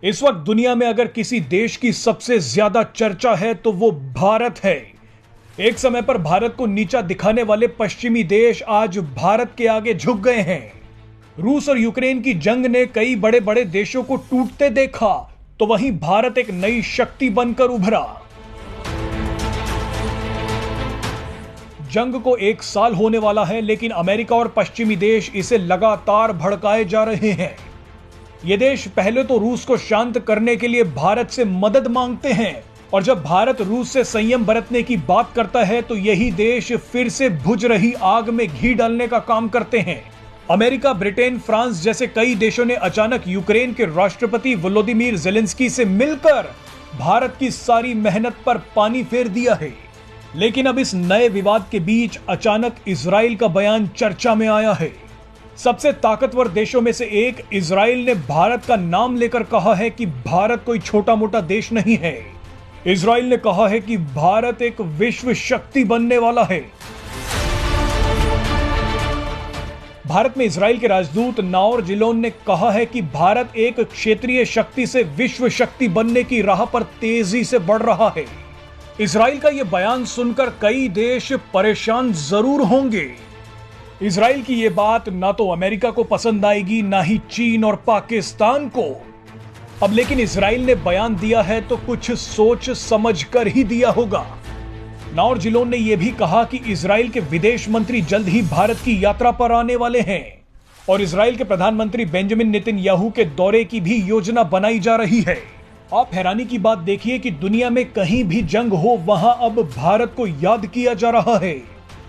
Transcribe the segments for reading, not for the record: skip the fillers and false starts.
इस वक्त दुनिया में अगर किसी देश की सबसे ज्यादा चर्चा है तो वो भारत है। एक समय पर भारत को नीचा दिखाने वाले पश्चिमी देश आज भारत के आगे झुक गए हैं। रूस और यूक्रेन की जंग ने कई बड़े बड़े देशों को टूटते देखा, तो वहीं भारत एक नई शक्ति बनकर उभरा। जंग को 1 साल होने वाला है, लेकिन अमेरिका और पश्चिमी देश इसे लगातार भड़काए जा रहे हैं। ये देश पहले तो रूस को शांत करने के लिए भारत से मदद मांगते हैं, और जब भारत रूस से संयम बरतने की बात करता है तो यही देश फिर से बुझ रही आग में घी डालने का काम करते हैं। अमेरिका, ब्रिटेन, फ्रांस जैसे कई देशों ने अचानक यूक्रेन के राष्ट्रपति वोलोदिमीर ज़ेलेंस्की से मिलकर भारत की सारी मेहनत पर पानी फेर दिया है। लेकिन अब इस नए विवाद के बीच अचानक इजराइल का बयान चर्चा में आया है। सबसे ताकतवर देशों में से एक इजराइल ने भारत का नाम लेकर कहा है कि भारत कोई छोटा मोटा देश नहीं है। इजराइल ने कहा है कि भारत एक विश्व शक्ति बनने वाला है। भारत में इजराइल के राजदूत नाओर जिलोन ने कहा है कि भारत एक क्षेत्रीय शक्ति से विश्व शक्ति बनने की राह पर तेजी से बढ़ रहा है। इजराइल का यह बयान सुनकर कई देश परेशान जरूर होंगे। इजराइल की यह बात ना तो अमेरिका को पसंद आएगी, ना ही चीन और पाकिस्तान को। अब लेकिन इजराइल ने बयान दिया है तो कुछ सोच समझ कर ही दिया होगा। नाओर जिलोन ने यह भी कहा कि इजराइल के विदेश मंत्री जल्द ही भारत की यात्रा पर आने वाले हैं, और इजराइल के प्रधानमंत्री बेंजामिन नेतन्याहू के दौरे की भी योजना बनाई जा रही है। आप हैरानी की बात देखिए कि दुनिया में कहीं भी जंग हो, वहां अब भारत को याद किया जा रहा है।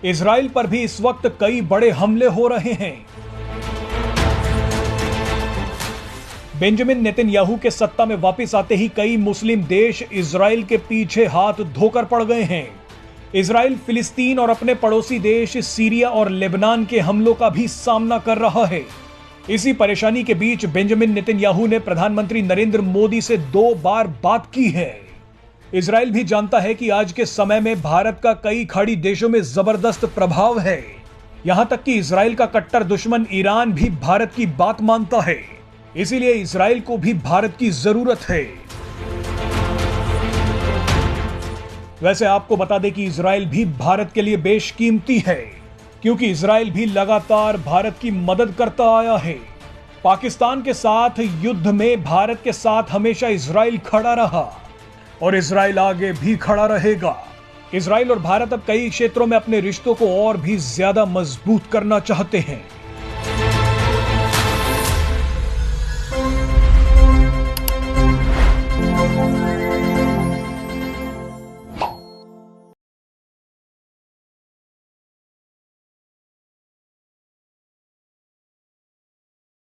इजराइल पर भी इस वक्त कई बड़े हमले हो रहे हैं। बेंजामिन नेतन्याहू के सत्ता में वापस आते ही कई मुस्लिम देश इजराइल के पीछे हाथ धोकर पड़ गए हैं। इजराइल फिलिस्तीन और अपने पड़ोसी देश सीरिया और लेबनान के हमलों का भी सामना कर रहा है। इसी परेशानी के बीच बेंजामिन नेतन्याहू ने प्रधानमंत्री नरेंद्र मोदी से 2 बार बात की है। इजराइल भी जानता है कि आज के समय में भारत का कई खाड़ी देशों में जबरदस्त प्रभाव है। यहां तक कि इजराइल का कट्टर दुश्मन ईरान भी भारत की बात मानता है। इसीलिए इजराइल को भी भारत की जरूरत है। वैसे आपको बता दें कि इजराइल भी भारत के लिए बेशकीमती है, क्योंकि इजराइल भी लगातार भारत की मदद करता आया है। पाकिस्तान के साथ युद्ध में भारत के साथ हमेशा इजराइल खड़ा रहा, और इजराइल आगे भी खड़ा रहेगा। इजराइल और भारत अब कई क्षेत्रों में अपने रिश्तों को और भी ज्यादा मजबूत करना चाहते हैं।